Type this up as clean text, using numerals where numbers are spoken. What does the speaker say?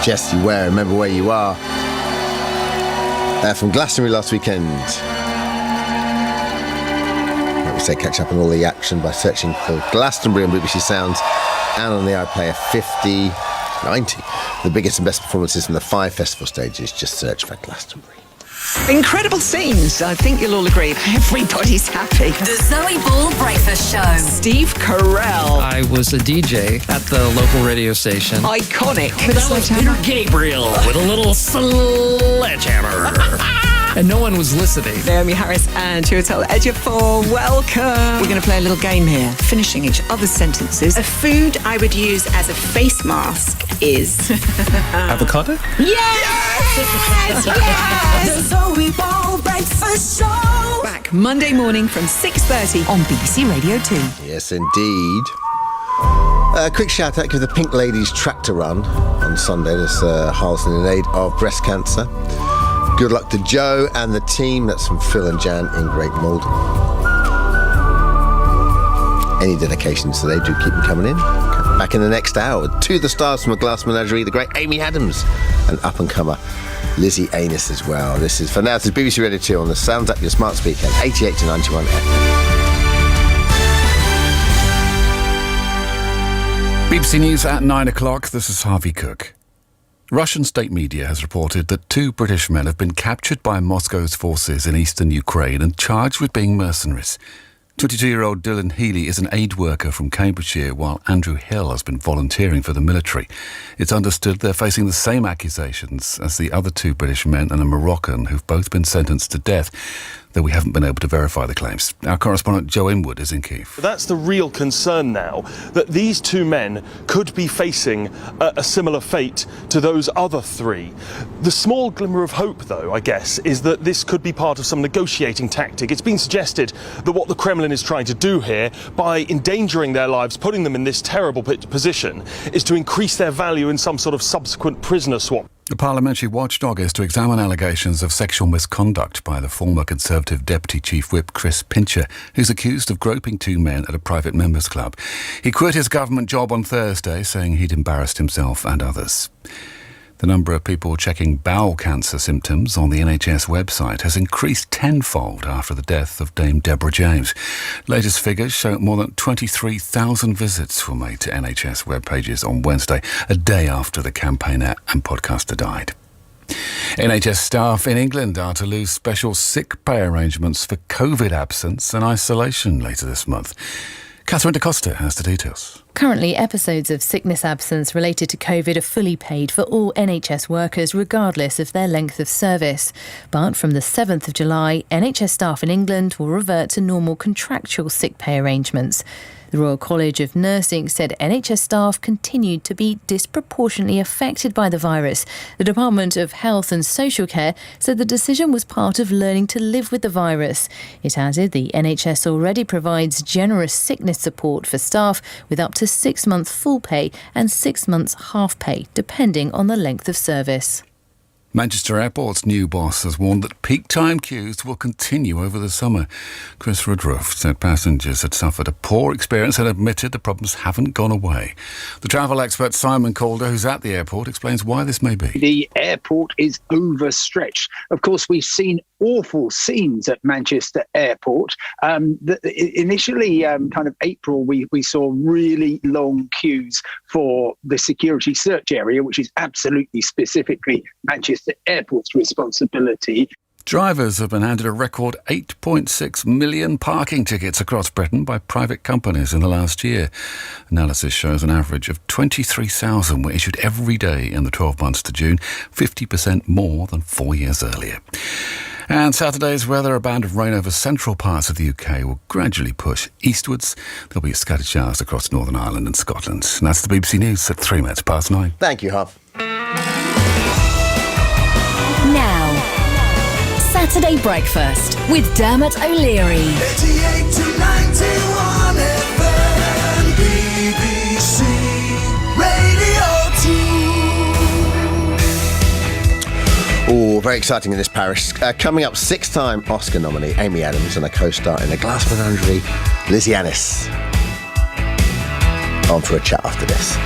suggest you wear. Remember where you are. From Glastonbury last weekend. Like we say, catch up on all the action by searching for Glastonbury on BBC Sounds and on the iPlayer 5090. The biggest and best performances from the 5 festival stages. Just search for Glastonbury. Incredible scenes. I think you'll all agree. Everybody's happy. The Zoe Ball Breakfast Show. Steve Carell. I was a DJ at the local radio station. Iconic. That was Peter Gabriel with a little sledgehammer. And no one was listening. Naomi Harris and Chiwetel Ejiofor. Welcome. We're going to play a little game here. Finishing each other's sentences. A food I would use as a face mask is... Avocado? Yes! The Zoe Ball Breakfast Show. Back Monday morning from 6:30 on BBC Radio 2. Yes, indeed. A quick shout out to the Pink Ladies Tractor Run on Sunday. This Harleston in aid of breast cancer. Good luck to Joe and the team. That's from Phil and Jan in Great Malden. Any dedications today, do keep them coming in. Back in the next hour, to the stars from A Glass Menagerie, the great Amy Adams, and up-and-comer Lizzie Anus as well. This is, for now, this is BBC Radio 2 on the Sounds Up Your Smart Speaker, 88 to 91 FM. BBC News at 9 o'clock. This is Harvey Cook. Russian state media has reported that 2 British men have been captured by Moscow's forces in eastern Ukraine and charged with being mercenaries. 22-year-old Dylan Healy is an aid worker from Cambridgeshire, while Andrew Hill has been volunteering for the military. It's understood they're facing the same accusations as the other 2 British men and a Moroccan who've both been sentenced to death, though we haven't been able to verify the claims. Our correspondent Joe Inwood is in Kyiv. That's the real concern now, that these 2 men could be facing a similar fate to those other 3. The small glimmer of hope, though, I guess, is that this could be part of some negotiating tactic. It's been suggested that what the Kremlin is trying to do here, by endangering their lives, putting them in this terrible position, is to increase their value in some sort of subsequent prisoner swap. The parliamentary watchdog is to examine allegations of sexual misconduct by the former Conservative Deputy Chief Whip Chris Pincher, who's accused of groping 2 men at a private members' club. He quit his government job on Thursday, saying he'd embarrassed himself and others. The number of people checking bowel cancer symptoms on the NHS website has increased tenfold after the death of Dame Deborah James. Latest figures show more than 23,000 visits were made to NHS web pages on Wednesday, a day after the campaigner and podcaster died. NHS staff in England are to lose special sick pay arrangements for COVID absence and isolation later this month. Catherine Da Costa has the details. Currently, episodes of sickness absence related to COVID are fully paid for all NHS workers, regardless of their length of service. But from the 7th of July, NHS staff in England will revert to normal contractual sick pay arrangements. The Royal College of Nursing said NHS staff continued to be disproportionately affected by the virus. The Department of Health and Social Care said the decision was part of learning to live with the virus. It added the NHS already provides generous sickness support for staff with up to 6 months full pay and 6 months half pay, depending on the length of service. Manchester Airport's new boss has warned that peak time queues will continue over the summer. Chris Woodruff said passengers had suffered a poor experience and admitted the problems haven't gone away. The travel expert Simon Calder, who's at the airport, explains why this may be. The airport is overstretched. Of course, we've seen awful scenes at Manchester Airport. Initially, kind of April, we saw really long queues for the security search area, which is absolutely specifically Manchester Airport's responsibility. Drivers have been handed a record 8.6 million parking tickets across Britain by private companies in the last year. Analysis shows an average of 23,000 were issued every day in the 12 months to June, 50% more than 4 years earlier. And Saturday's weather, a band of rain over central parts of the UK will gradually push eastwards. There'll be scattered showers across Northern Ireland and Scotland. And that's the BBC News at 9 minutes past. Thank you, Huff. Now, Saturday Breakfast with Dermot O'Leary. 88 to 91 FM, BBC Radio 2. Oh, very exciting in this parish. Coming up, 6-time Oscar nominee Amy Adams and a co-star in A Glass Menagerie, Lizzie Annis. On for a chat after this.